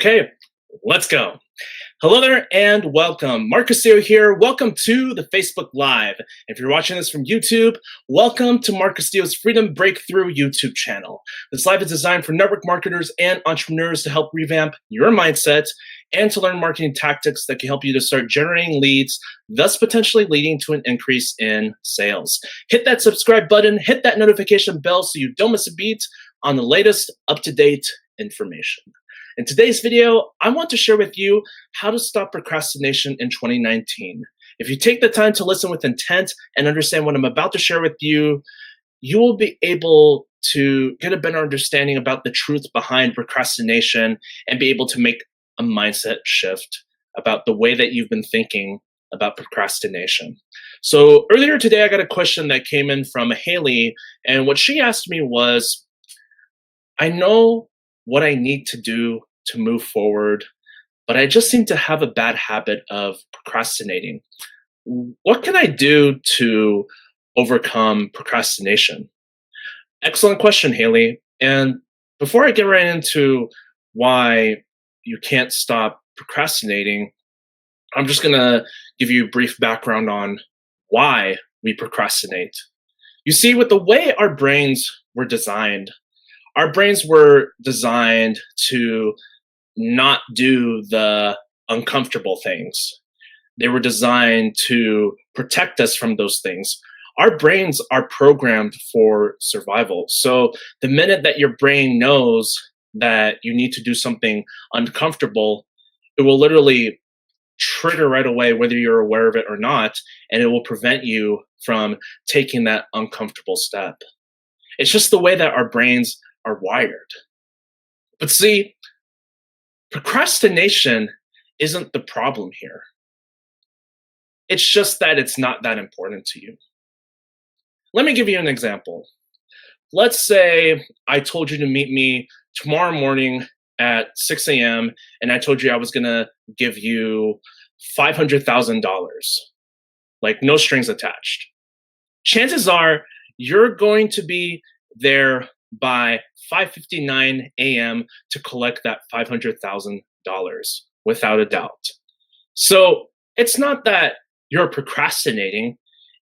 Okay, let's go. Hello there and welcome. Mark Castillo here. Welcome to the Facebook Live. If you're watching this from YouTube, welcome to Mark Castillo's Freedom Breakthrough YouTube channel. This live is designed for network marketers and entrepreneurs to help revamp your mindset and to learn marketing tactics that can help you to start generating leads, thus potentially leading to an increase in sales. Hit that subscribe button, hit that notification bell so you don't miss a beat on the latest up-to-date information. In today's video, I want to share with you how to stop procrastination in 2019. If you take the time to listen with intent and understand what I'm about to share with you, you will be able to get a better understanding about the truth behind procrastination and be able to make a mindset shift about the way that you've been thinking about procrastination. So earlier today, I got a question that came in from Haley, and what she asked me was, I know what I need to do to move forward, but I just seem to have a bad habit of procrastinating. What can I do to overcome procrastination? Excellent question, Haley. And before I get right into why you can't stop procrastinating, I'm just going to give you a brief background on why we procrastinate. You see, with the way our brains were designed, our brains were designed to not do the uncomfortable things. They were designed to protect us from those things. Our brains are programmed for survival. So the minute that your brain knows that you need to do something uncomfortable, it will literally trigger right away, whether you're aware of it or not, and it will prevent you from taking that uncomfortable step. It's just the way that our brains are wired. But see, procrastination isn't the problem here. It's just that it's not that important to you. Let me give you an example. Let's say I told you to meet me tomorrow morning at 6 a.m. and I told you I was going to give you $500,000, like no strings attached. Chances are you're going to be there by 5:59 a.m. to collect that $500,000 without a doubt. So it's not that you're procrastinating.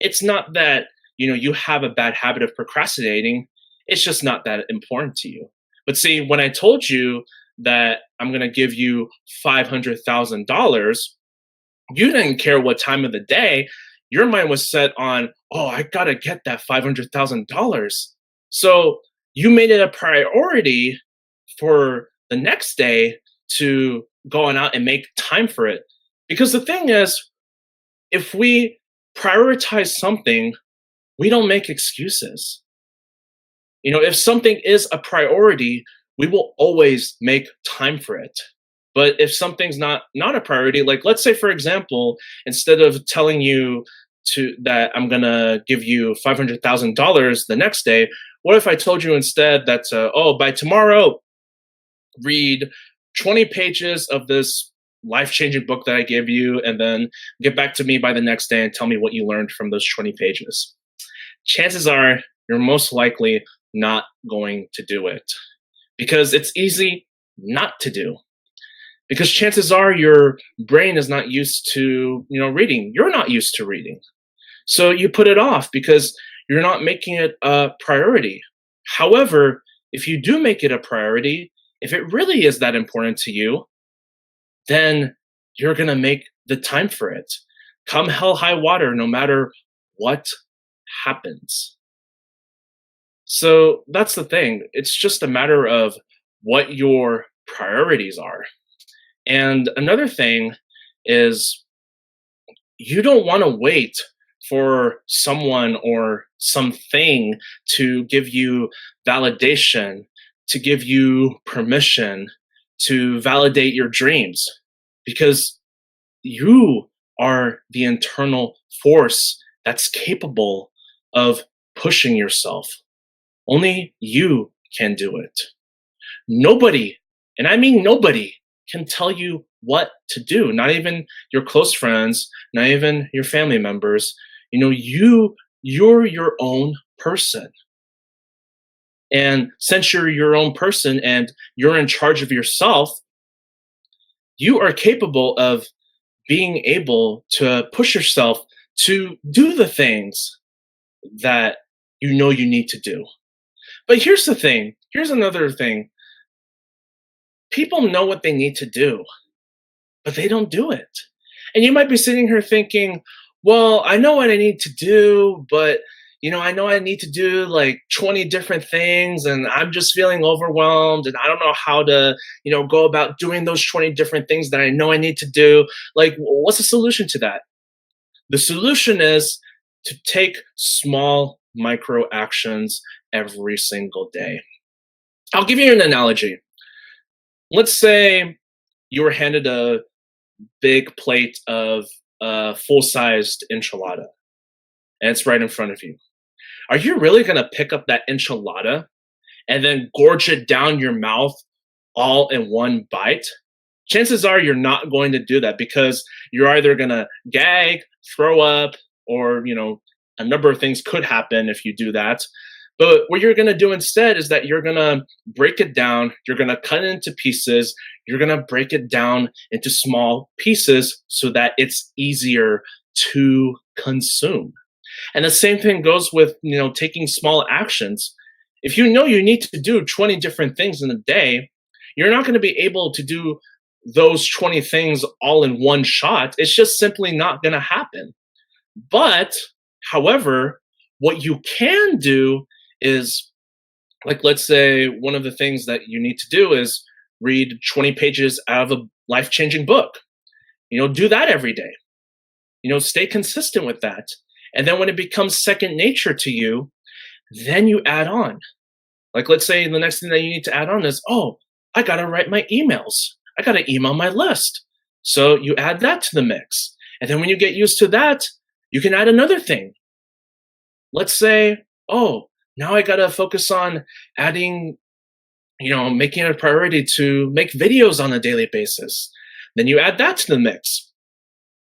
It's not that you have a bad habit of procrastinating. It's just not that important to you. But see, when I told you that I'm going to give you $500,000, you didn't care what time of the day. Your mind was set on, oh, I got to get that $500,000. So you made it a priority for the next day to go on out and make time for it. Because the thing is, if we prioritize something, we don't make excuses. If something is a priority, we will always make time for it. But if something's not a priority, like let's say, for example, instead of telling you that I'm going to give you $500,000 the next day, what if I told you instead that, by tomorrow, read 20 pages of this life-changing book that I gave you, and then get back to me by the next day and tell me what you learned from those 20 pages? Chances are you're most likely not going to do it because it's easy not to do. Because chances are your brain is not used to, reading. You're not used to reading. So you put it off because you're not making it a priority. However, if you do make it a priority, if it really is that important to you, then you're going to make the time for it. Come hell, high water, no matter what happens. So that's the thing. It's just a matter of what your priorities are. And another thing is you don't want to wait for someone or something to give you validation, to give you permission, to validate your dreams, because you are the internal force that's capable of pushing yourself. Only you can do it. Nobody, and I mean nobody, can tell you what to do. Not even your close friends, not even your family members. You're your own person. And since you're your own person and you're in charge of yourself, you are capable of being able to push yourself to do the things that you know you need to do. But here's the thing, here's another thing. People know what they need to do, but they don't do it. And you might be sitting here thinking, well, I know what I need to do, but I know I need to do like 20 different things and I'm just feeling overwhelmed and I don't know how to, go about doing those 20 different things that I know I need to do. Like, what's the solution to that? The solution is to take small micro actions every single day. I'll give you an analogy. Let's say you were handed a big plate of full-sized enchilada, and it's right in front of you. Are you really going to pick up that enchilada and then gorge it down your mouth all in one bite? Chances are you're not going to do that because you're either going to gag, throw up, or, a number of things could happen if you do that. But what you're going to do instead is that you're going to break it down, you're going to cut it into pieces, you're going to break it down into small pieces so that it's easier to consume. And the same thing goes with, taking small actions. If you know you need to do 20 different things in a day, you're not going to be able to do those 20 things all in one shot. It's just simply not going to happen. But, however, what you can do is, like, let's say one of the things that you need to do is read 20 pages out of a life-changing book. Do that every day. Stay consistent with that. And then when it becomes second nature to you, then you add on. Like, let's say the next thing that you need to add on is, oh, I got to write my emails. I got to email my list. So you add that to the mix. And then when you get used to that, you can add another thing. Let's say, oh, now I got to focus on adding, making it a priority to make videos on a daily basis. Then you add that to the mix.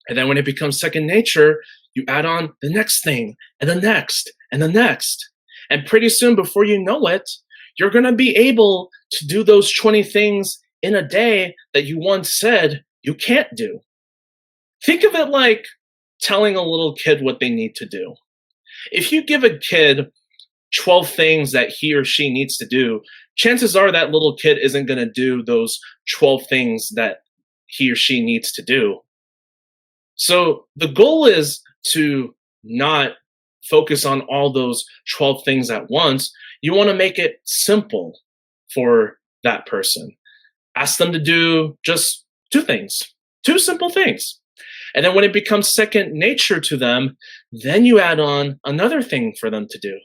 And then when it becomes second nature, you add on the next thing and the next and the next. And pretty soon, before you know it, you're going to be able to do those 20 things in a day that you once said you can't do. Think of it like telling a little kid what they need to do. If you give a kid 12 things that he or she needs to do, chances are that little kid isn't going to do those 12 things that he or she needs to do. So the goal is to not focus on all those 12 things at once. You want to make it simple for that person. Ask them to do just two things, two simple things. And then when it becomes second nature to them, then you add on another thing for them to do.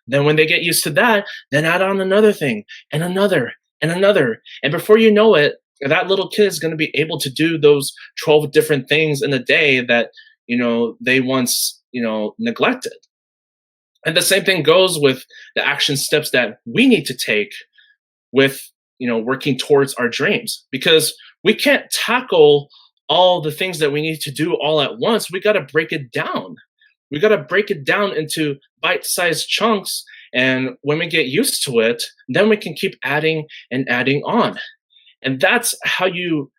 Then when they get used to that, then add on another thing and another and another. And before you know it, that little kid is going to be able to do those 12 different things in a day that, they once, neglected. And the same thing goes with the action steps that we need to take with, working towards our dreams, because we can't tackle all the things that we need to do all at once. We got to break it down. We got to break it down into bite-sized chunks. And when we get used to it, then we can keep adding and adding on. And that's how you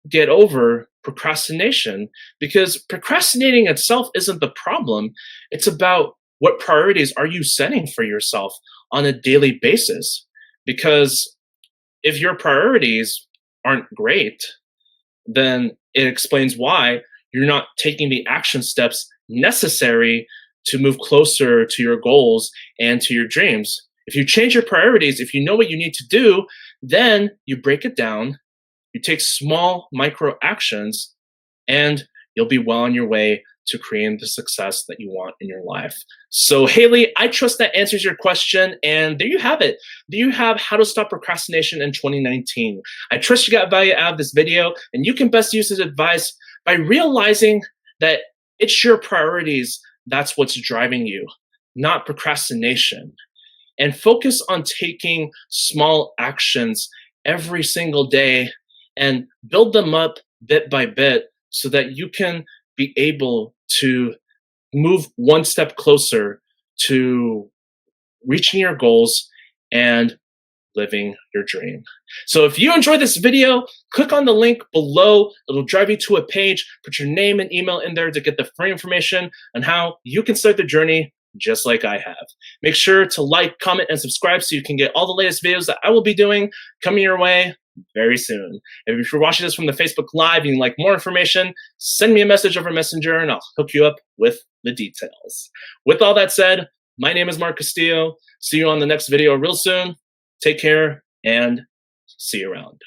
get over procrastination, because procrastinating itself isn't the problem. It's about what priorities are you setting for yourself on a daily basis. Because if your priorities aren't great, then it explains why you're not taking the action steps necessary to move closer to your goals and to your dreams. If you change your priorities, if you know what you need to do, then you break it down, you take small micro actions, and you'll be well on your way to creating the success that you want in your life. So, Haley, I trust that answers your question. And there you have it. There you have how to stop procrastination in 2019. I trust you got value out of this video, and you can best use this advice by realizing that it's your priorities that's what's driving you, not procrastination. And focus on taking small actions every single day and build them up bit by bit so that you can be able to move one step closer to reaching your goals and living your dream. So if you enjoyed this video, click on the link below. It'll drive you to a page. Put your name and email in there to get the free information on how you can start the journey just like I have. Make sure to like, comment, and subscribe so you can get all the latest videos that I will be doing coming your way very soon. And if you're watching this from the Facebook Live and you'd like more information, send me a message over Messenger and I'll hook you up with the details. With all that said, my name is Mark Castillo. See you on the next video real soon. Take care and see you around.